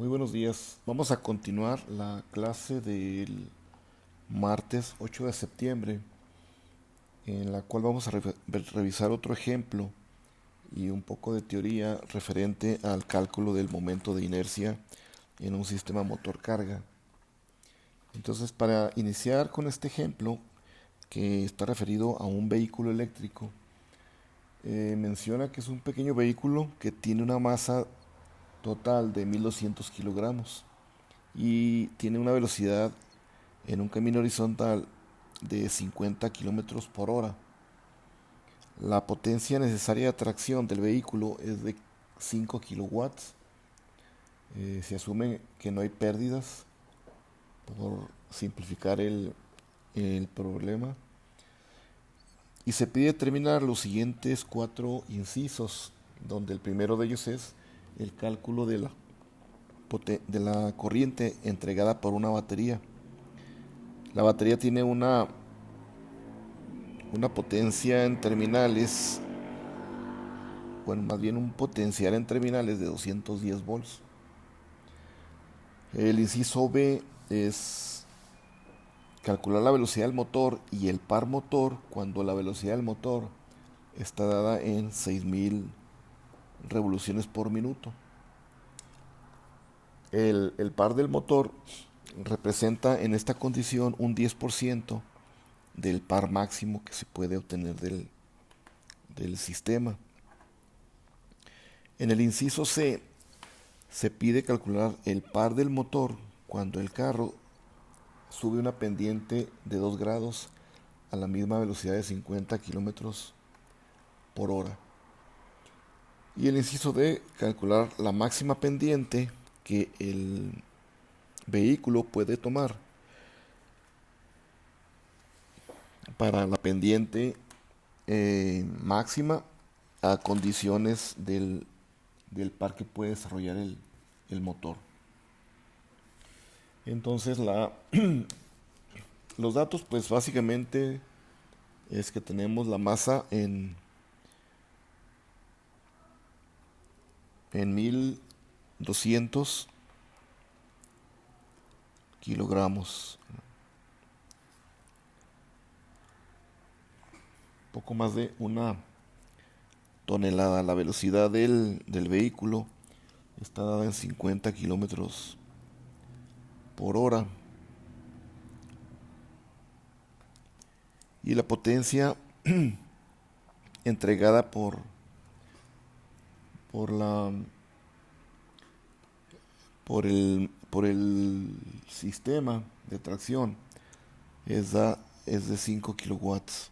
Muy buenos días. Vamos a continuar la clase del martes 8 de septiembre, en la cual vamos a revisar otro ejemplo y un poco de teoría referente al cálculo del momento de inercia en un sistema motor-carga. Entonces, para iniciar con este ejemplo, que está referido a un vehículo eléctrico, menciona que es un pequeño vehículo que tiene una masa total de 1200 kilogramos y tiene una velocidad en un camino horizontal de 50 kilómetros por hora. La potencia necesaria de tracción del vehículo es de 5 kilowatts. Se asume que no hay pérdidas por simplificar el problema. Y se pide determinar los siguientes cuatro incisos, donde el primero de ellos es el cálculo de la corriente entregada por una batería. La batería tiene una potencia en terminales, bueno, más bien un potencial en terminales de 210 volts. El inciso B es calcular la velocidad del motor y el par motor cuando la velocidad del motor está dada en 6000 revoluciones por minuto. El par del motor representa en esta condición un 10% del par máximo que se puede obtener del sistema. En el inciso C se pide calcular el par del motor cuando el carro sube una pendiente de 2 grados a la misma velocidad de 50 kilómetros por hora. Y el inciso D, calcular la máxima pendiente que el vehículo puede tomar para la pendiente máxima a condiciones del par que puede desarrollar el motor. Entonces los datos pues básicamente es que tenemos la masa en 1200 kilogramos, poco más de una tonelada. La velocidad del vehículo está dada en 50 kilómetros por hora. Y la potencia entregada por la por el sistema de tracción es de 5 kilowatts.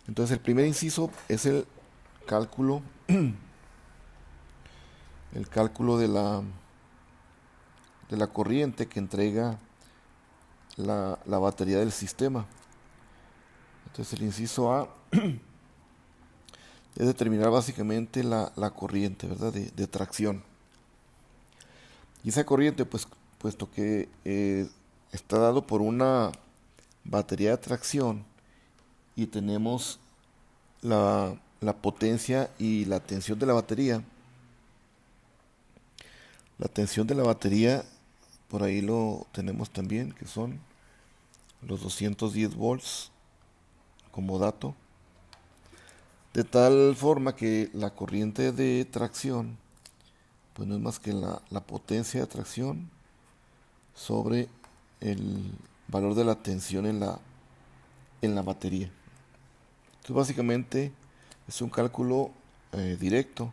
Entonces el primer inciso es cálculo el cálculo de la corriente que entrega la batería del sistema. Entonces el inciso A es determinar básicamente la corriente, ¿verdad? De tracción. Y esa corriente, pues, puesto que está dado por una batería de tracción y tenemos la potencia y la tensión de la batería. La tensión de la batería, por ahí lo tenemos también, que son los 210 volts como dato. De tal forma que la corriente de tracción, pues no es más que la potencia de tracción sobre el valor de la tensión en la batería. Entonces básicamente es un cálculo directo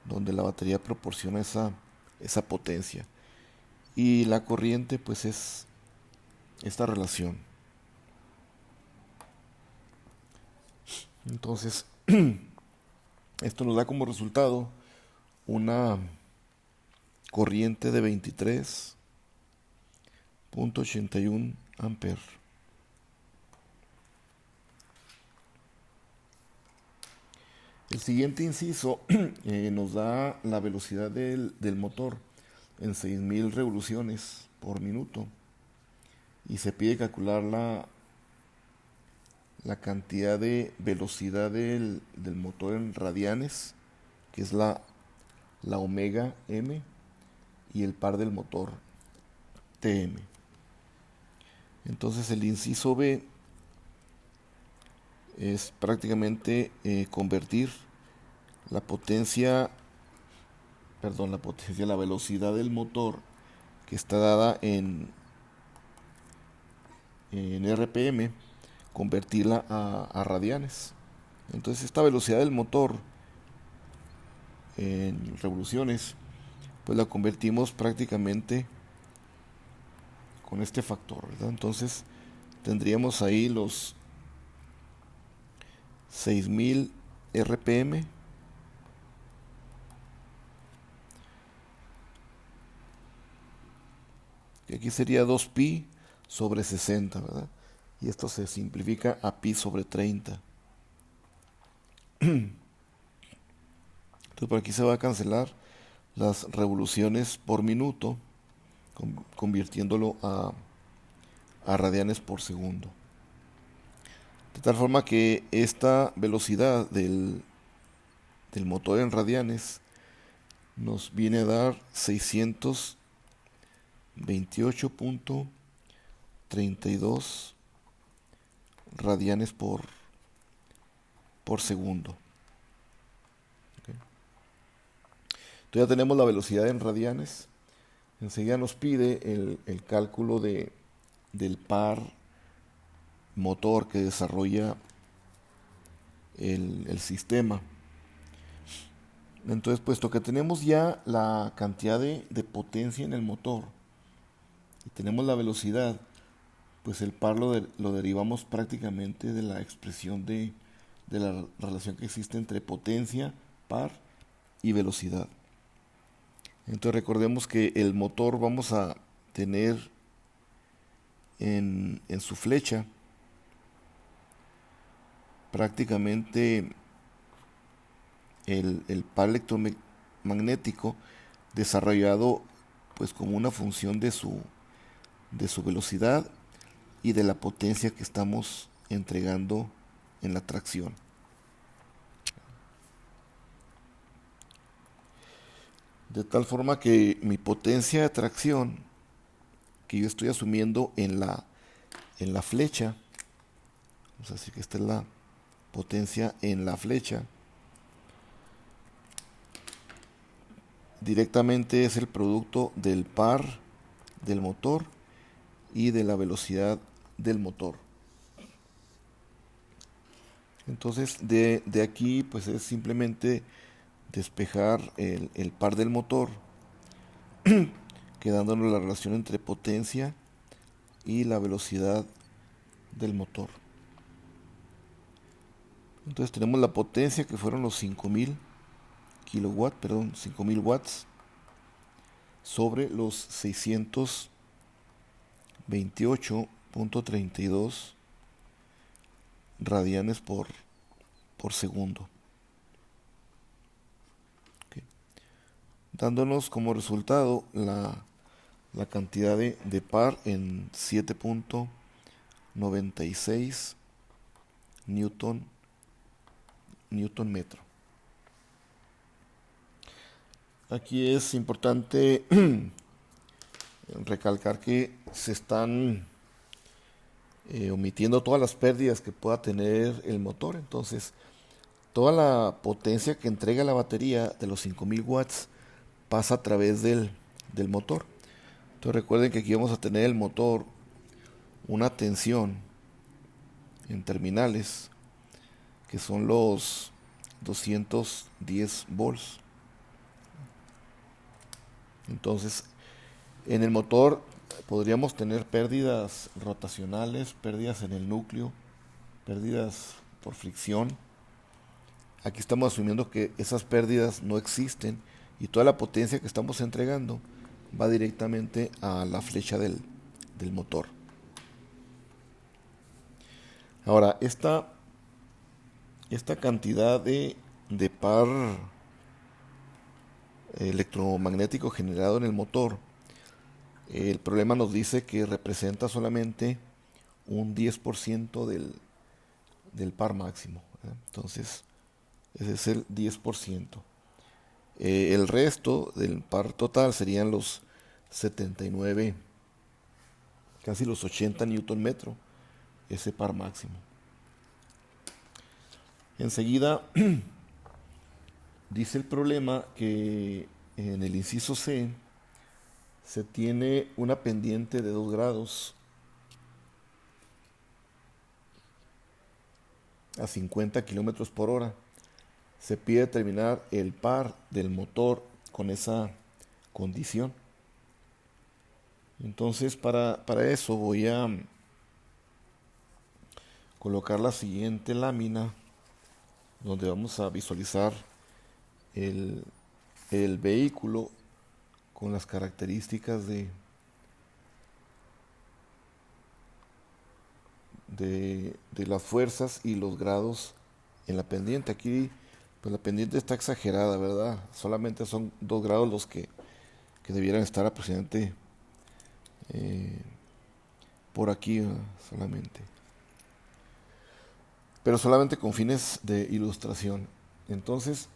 donde la batería proporciona esa potencia y la corriente pues es esta relación. Entonces esto nos da como resultado una corriente de 23.81 amperes. El siguiente inciso nos da la velocidad del motor en 6000 revoluciones por minuto y se pide calcular la cantidad de velocidad del motor en radianes, que es la la omega M y el par del motor TM. Entonces el inciso B es prácticamente convertir la potencia, la velocidad del motor que está dada en RPM, convertirla a radianes. Entonces esta velocidad del motor en revoluciones, pues la convertimos prácticamente con este factor, ¿verdad? Entonces tendríamos ahí los 6000 RPM y aquí sería 2pi sobre 60, ¿verdad? Y esto se simplifica a pi sobre 30. Entonces por aquí se va a cancelar las revoluciones por minuto, convirtiéndolo a radianes por segundo. De tal forma que esta velocidad del motor en radianes nos viene a dar 628.32 radianes por segundo. Okay. Entonces ya tenemos la velocidad en radianes. Enseguida nos pide el cálculo del par motor que desarrolla el sistema. Entonces, puesto que tenemos ya la cantidad de potencia en el motor y tenemos la velocidad, pues el par lo derivamos prácticamente de la expresión de la relación que existe entre potencia, par y velocidad. Entonces recordemos que el motor vamos a tener en su flecha prácticamente el par electromagnético desarrollado pues como una función de su velocidad y de la potencia que estamos entregando en la tracción. De tal forma que mi potencia de tracción que yo estoy asumiendo en la flecha, vamos a decir que esta es la potencia en la flecha, directamente es el producto del par del motor y de la velocidad del motor. Entonces de aquí pues es simplemente despejar el par del motor, quedándonos la relación entre potencia y la velocidad del motor. Entonces tenemos la potencia que fueron los 5000 watts sobre los 628.32 radianes por segundo. Okay. Dándonos como resultado la cantidad de par en 7.96 newton metro. Aquí es importante recalcar que se están omitiendo todas las pérdidas que pueda tener el motor. Entonces toda la potencia que entrega la batería de los 5000 watts pasa a través del motor. Entonces recuerden que aquí vamos a tener el motor una tensión en terminales que son los 210 volts. Entonces en el motor podríamos tener pérdidas rotacionales, pérdidas en el núcleo, pérdidas por fricción. Aquí estamos asumiendo que esas pérdidas no existen y toda la potencia que estamos entregando va directamente a la flecha del motor. Ahora, esta cantidad de par electromagnético generado en el motor, el problema nos dice que representa solamente un 10% del par máximo, ¿verdad? Entonces ese es el 10%. El resto del par total serían los 79, casi los 80 Newton metro, ese par máximo. Enseguida dice el problema que en el inciso C se tiene una pendiente de 2 grados a 50 kilómetros por hora. Se pide determinar el par del motor con esa condición. Entonces para eso voy a colocar la siguiente lámina donde vamos a visualizar el, el vehículo con las características de las fuerzas y los grados en la pendiente. Aquí pues la pendiente está exagerada, ¿verdad? Solamente son 2 grados los que debieran estar aproximadamente por aquí, ¿verdad? Solamente. Pero solamente con fines de ilustración. Entonces,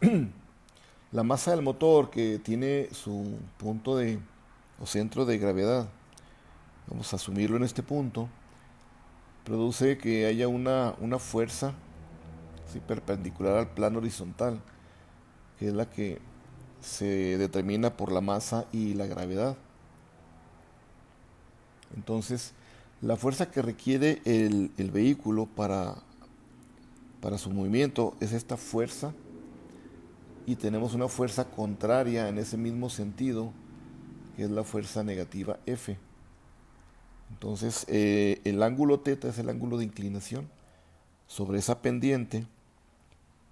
la masa del motor, que tiene su punto o centro de gravedad, vamos a asumirlo en este punto, produce que haya una fuerza, ¿sí?, perpendicular al plano horizontal, que es la que se determina por la masa y la gravedad. Entonces, la fuerza que requiere el vehículo para su movimiento es esta fuerza, y tenemos una fuerza contraria en ese mismo sentido, que es la fuerza negativa F. Entonces, el ángulo θ es el ángulo de inclinación sobre esa pendiente,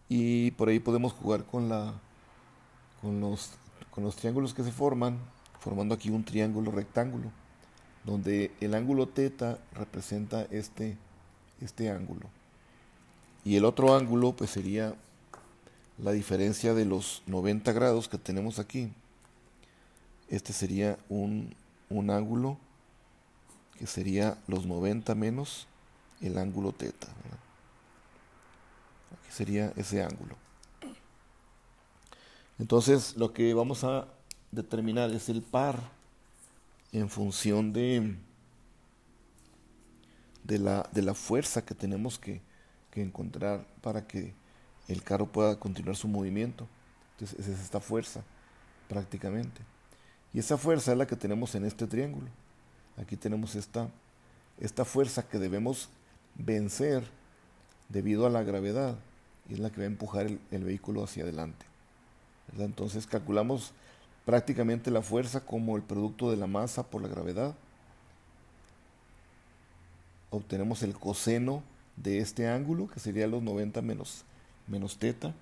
y por ahí podemos jugar con los triángulos que se forman, formando aquí un triángulo rectángulo, donde el ángulo θ representa este ángulo. Y el otro ángulo pues sería la diferencia de los 90 grados que tenemos aquí. Este sería un ángulo que sería los 90 menos el ángulo θ, ¿verdad? Aquí sería ese ángulo. Entonces lo que vamos a determinar es el par en función de la fuerza que tenemos que encontrar para que el carro pueda continuar su movimiento. Entonces esa es esta fuerza prácticamente. Y esa fuerza es la que tenemos en este triángulo. Aquí tenemos esta fuerza que debemos vencer debido a la gravedad, y es la que va a empujar el vehículo hacia adelante, ¿verdad? Entonces calculamos prácticamente la fuerza como el producto de la masa por la gravedad. Obtenemos el coseno de este ángulo, que sería los 90 menos θ,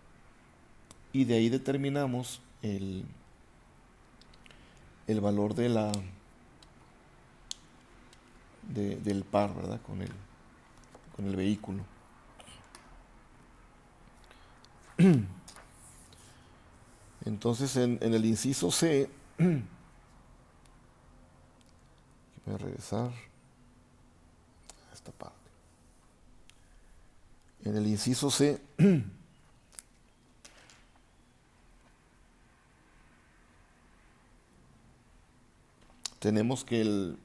y de ahí determinamos el valor del par, ¿verdad?, con el vehículo. Entonces en el inciso C, voy a regresar a esta parte. En el inciso C tenemos que el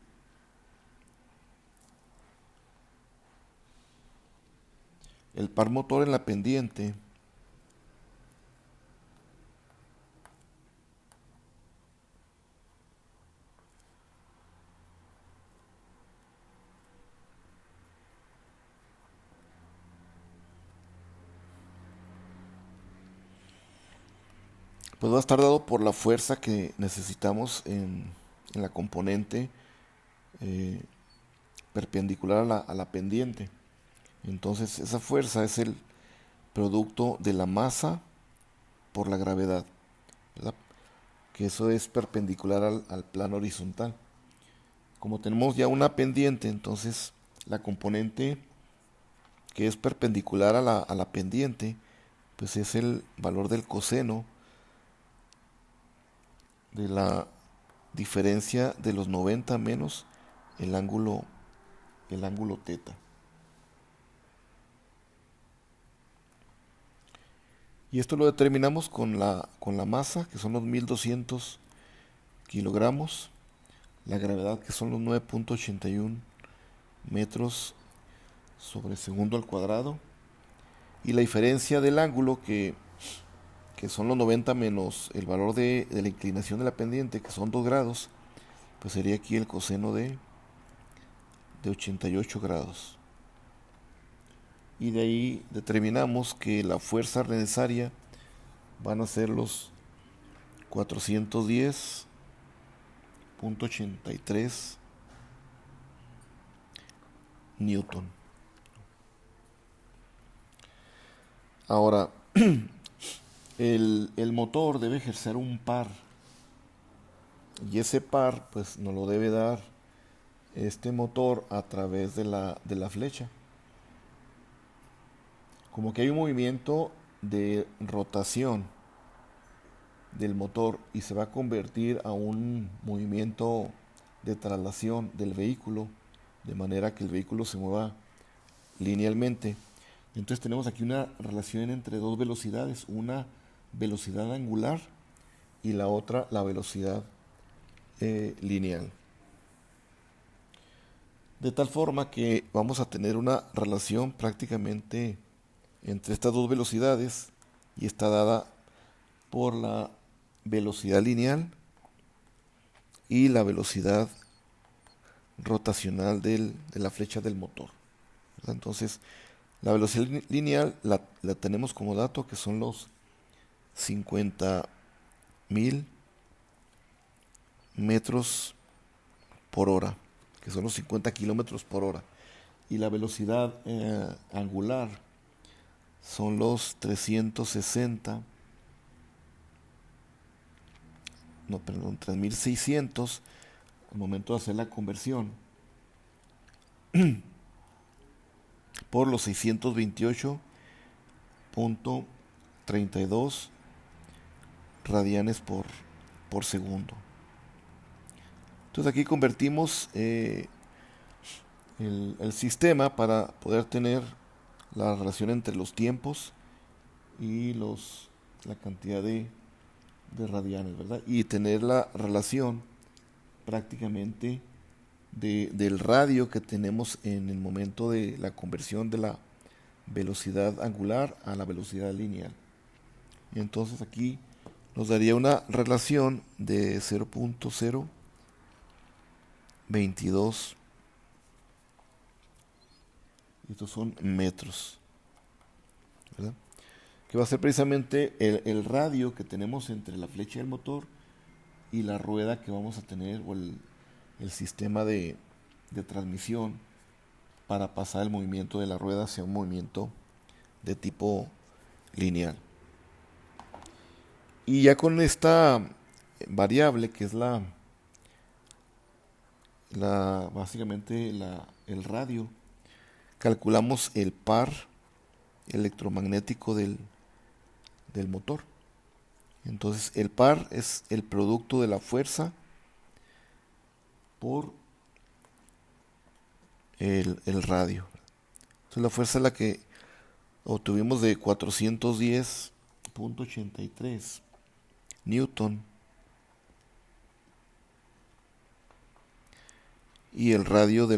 par motor en la pendiente pues va a estar dado por la fuerza que necesitamos en la componente perpendicular a la pendiente. Entonces esa fuerza es el producto de la masa por la gravedad, ¿verdad?, que eso es perpendicular al plano horizontal. Como tenemos ya una pendiente, entonces la componente que es perpendicular a la pendiente, pues es el valor del coseno de la diferencia de los 90 menos el ángulo θ. Y esto lo determinamos con la masa, que son los 1200 kilogramos, la gravedad, que son los 9.81 metros sobre segundo al cuadrado, y la diferencia del ángulo, que son los 90 menos el valor de la inclinación de la pendiente, que son 2 grados, pues sería aquí el coseno de 88 grados. Y de ahí determinamos que la fuerza necesaria van a ser los 410.83 Newton. Ahora, el motor debe ejercer un par, y ese par pues nos lo debe dar este motor a través de la flecha. Como que hay un movimiento de rotación del motor y se va a convertir a un movimiento de traslación del vehículo, de manera que el vehículo se mueva linealmente. Entonces tenemos aquí una relación entre dos velocidades, una velocidad angular y la otra la velocidad lineal. De tal forma que vamos a tener una relación prácticamente entre estas dos velocidades, y está dada por la velocidad lineal y la velocidad rotacional de la flecha del motor. Entonces, la velocidad lineal la tenemos como dato, que son los 50.000 metros por hora, que son los 50 kilómetros por hora. Y la velocidad angular son los 3600 al momento de hacer la conversión por los 628.32 radianes por segundo. Entonces aquí convertimos el sistema para poder tener la relación entre los tiempos y la cantidad de radianes, ¿verdad? Y tener la relación prácticamente del radio que tenemos en el momento de la conversión de la velocidad angular a la velocidad lineal. Y entonces aquí nos daría una relación de 0.022, estos son metros, ¿verdad? Que va a ser precisamente el radio que tenemos entre la flecha del motor y la rueda que vamos a tener, o el sistema de transmisión, para pasar el movimiento de la rueda hacia un movimiento de tipo lineal. Y ya con esta variable, que es básicamente el radio, calculamos el par electromagnético del motor. Entonces el par es el producto de la fuerza por el radio. Entonces la fuerza es la que obtuvimos de 410.83 Newton, y el radio del